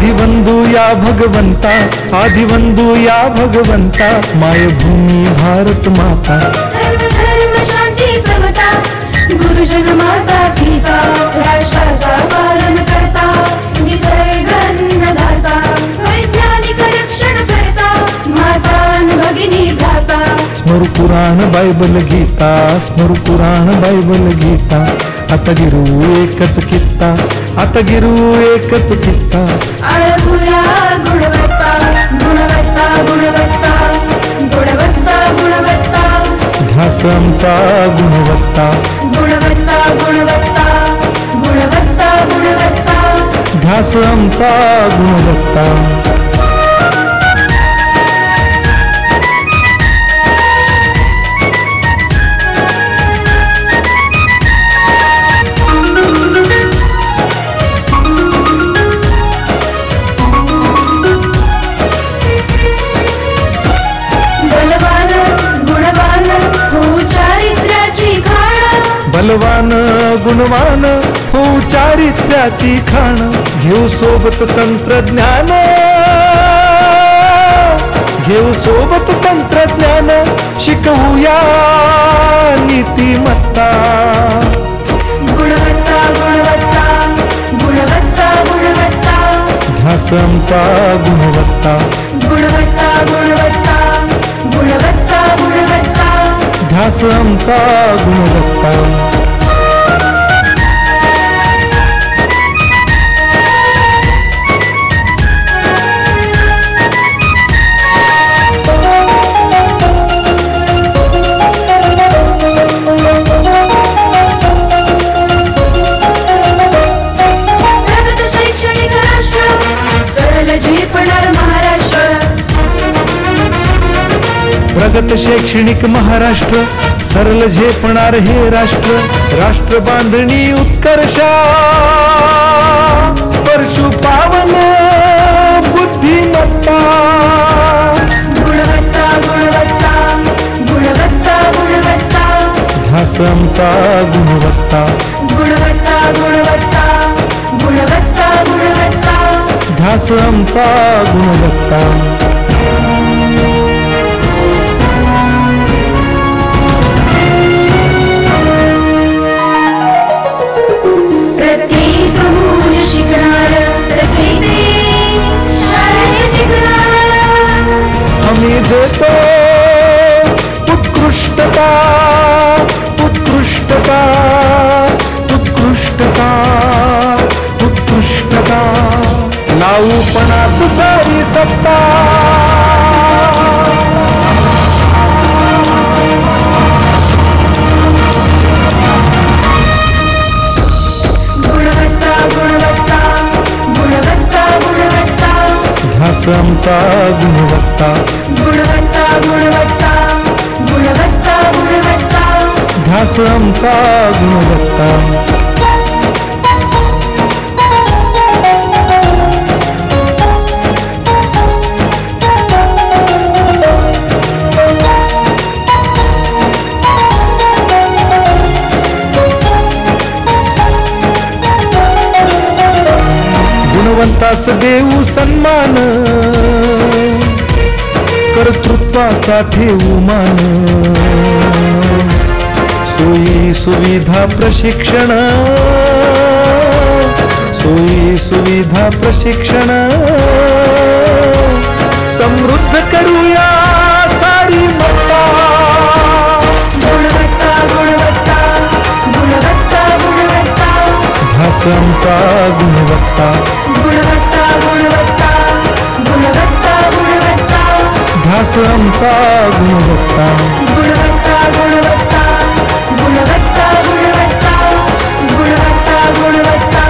आदिवंदू या भगवंता, आदिवंदू या भगवंता, मायभूमी भारत माता. सर्व धर्म शांती समता, गुरुजन माता पिता, राष्ट्राचा पालन करता, निसर्ग अन्नदाता, वैज्ञानिक रक्षण करता, माता अन भगिनी भ्राता. स्मरू पुराण बायबल गीता, स्मरू पुराण बायबल गीता. आता गिरू एकच कित्ता, आता गिरू एकच कित्ता. आळगुया गुणवत्ता, गुणवत्ता, गुणवत्ता, गुणवत्ता, गुणवत्ता. ध्यास आमचा गुणवत्ता, गुणवत्ता, गुणवत्ता, गुणवत्ता, गुणवत्ता. ध्यास आमचा गुणवत्ता. बलवान गुणवान हो चारित्र्याची खाण. घेऊ सोबत तंत्रज्ञान, घेऊ सोबत तंत्रज्ञान. शिकवूया नीतिमत्ता. गुणवत्ता, गुणवत्ता, गुणवत्ता, गुणवत्ता. ध्यास आमचा गुणवत्ता, गुणवत्ता, गुणवत्ता, गुणवत्ता, गुणवत्ता. ध्यास आमचा गुणवत्ता. प्रगत शैक्षणिक राष्ट्र, सरळ झेपणार महाराष्ट्र. प्रगत शैक्षणिक महाराष्ट्र, सरळ झेपणार हे राष्ट्र. राष्ट्र बांधणी उत्कर्षा, परशु पावन बुद्धिमत्ता. गुणवत्ता, गुणवत्ता, गुणवत्ता, गुणवत्ता. ध्यास आमचा गुणवत्ता, गुणवत्ता, गुणवत्ता, गुणवत्ता, गुणवत्ता. ध्यास आमचा गुणवत्ता. प्रत्येक मूल शिकणार, तसे शाळेत टिकणार. आम्ही देतो उत्कृष्टता, उत्कृष्टता, उत्कृष्टता, उत्कृष्टता. लावू पणास सारी सत्ता. गुणवत्ता, गुणवत्ता, गुणवत्ता, गुणवत्ता. ध्यास आमचा गुणवत्ता, गुणवत्ता, गुणवत्ता, गुणवत्ता, गुणवत्ता. ध्यास आमचा गुणवत्ता. गुणवंतास देऊ सन्मान, कर्तृत्वाचा ठेवू मान. सोयी सुविधा प्रशिक्षण, सोयी सुविधा प्रशिक्षण. समृद्ध करूया सारी मत्ता. गुणवत्ता, गुणवत्ता, गुणवत्ता, गुणवत्ता. ध्यास आमचा गुणवत्ता, गुणवत्ता, गुणवत्ता, गुणवत्ता, गुणवत्ता. ध्यास आमचा गुणवत्ता. गुणवत्ता, गुणवत्ता, गुणवत्ता, गुणवत्ता. गुणवत्ता, गुणवत्ता,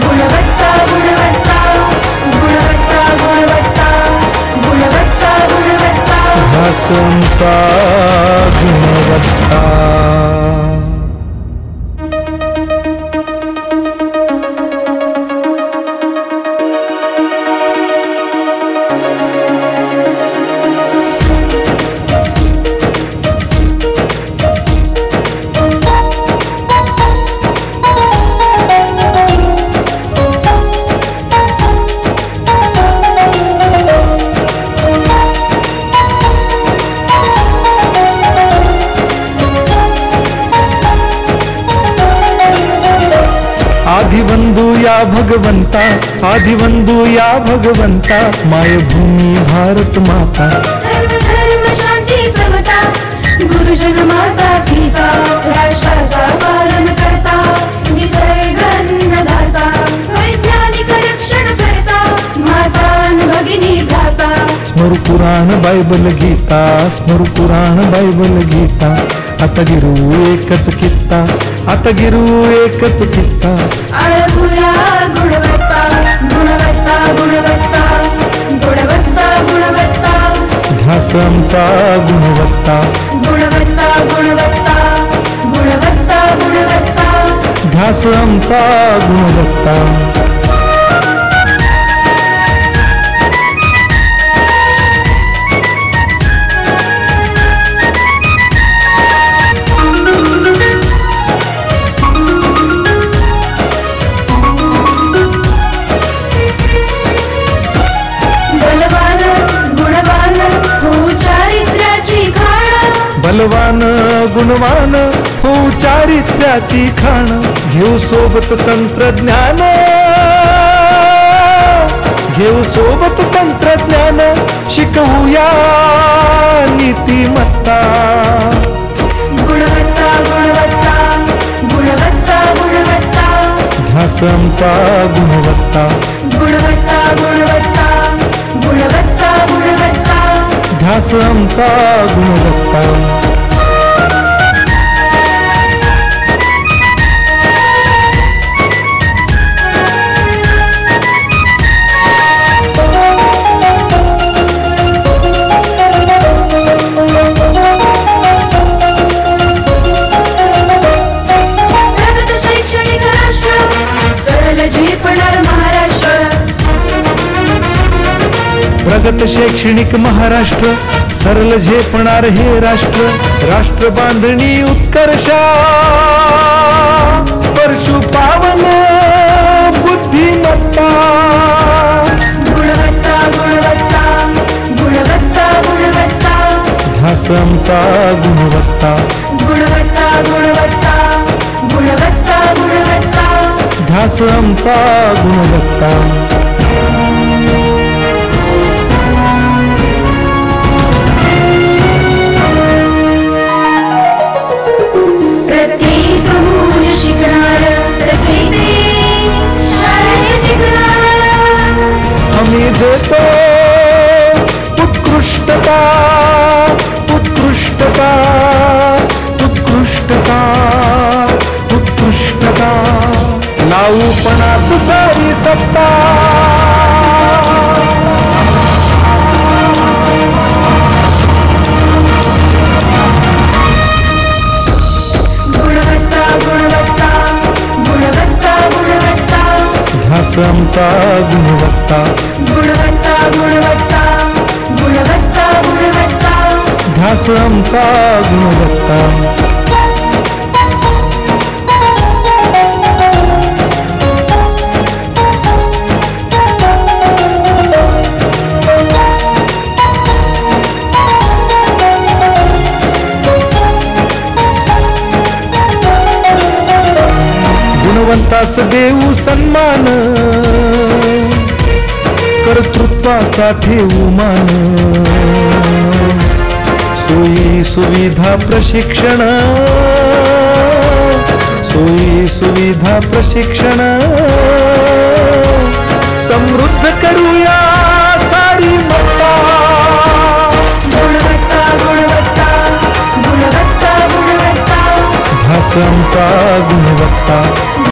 गुणवत्ता, गुणवत्ता. गुणवत्ता, गुणवत्ता, गुणवत्ता, गुणवत्ता. ध्यास आमचा गुणवत्ता. आदिवंदू या भगवंता, आदिवंदू या भगवंता, मायभूमी भारत माता. सर्व धर्म शांती समता, गुरुजन माता पिता, राष्ट्राचा पालन करता, निसर्गन्नदाता, वैज्ञानिक रक्षण करता, माता न भगिनी भ्राता. स्मरू पुराण बायबल गीता, स्मरू पुराण बायबल गीता, आता गिरू एकच कित्ता, आता गिरू एकच कित्ता. आळगुया गुणवत्ता, गुणवत्ता गुणवत्ता, गुणवत्ता गुणवत्ता, ध्यास आमचा गुणवत्ता, गुणवत्ता गुणवत्ता, गुणवत्ता गुणवत्ता. ध्यास आमचा गुणवत्ता. बलवान गुणवान हो चारित्र्याची खाण, घेऊ सोबत तंत्रज्ञान, घेऊ सोबत तंत्रज्ञान, शिकवूया नीतिमत्ता. गुणवत्ता गुणवत्ता, गुणवत्ता गुणवत्ता, ध्यास आमचा गुणवत्ता, गुणवत्ता गुणवत्ता, गुणवत्ता गुणवत्ता. ध्यास आमचा गुणवत्ता. प्रगत शैक्षणिक महाराष्ट्र, सरल झेपणार हे राष्ट्र, राष्ट्र बांधणी उत्कर्षा, परशु पावन बुद्धिमत्ता. गुणवत्ता गुणवत्ता, गुणवत्ता गुणवत्ता, ध्यास आमचा गुणवत्ता, गुणवत्ता गुणवत्ता, गुणवत्ता गुणवत्ता. ध्यास आमचा गुणवत्ता. प्रत्येक मूल शिकणार, तसे शाळेत टिकणार. आम्ही देतो उत्कृष्टता, उत्कृष्टता, उत्कृष्टता, उत्कृष्टता. लावू पणास सारी सत्ता. गुणवत्ता गुणवत्ता, गुणवत्ता गुणवत्ता, ध्यास आमचा गुणवत्ता, गुणवत्ता गुणवत्ता, गुणवत्ता गुणवत्ता. ध्यास आमचा गुणवत्ता. गुणवंतास देऊ सन्मान, कर्तृत्वाचा ठेवू मान, सोयी सुविधा प्रशिक्षण, सोयी सुविधा प्रशिक्षण, समृद्ध करूया सारी मत्ता. गुणवत्ता गुणवत्ता, गुणवत्ता गुणवत्ता, ध्यास आमचा गुणवत्ता,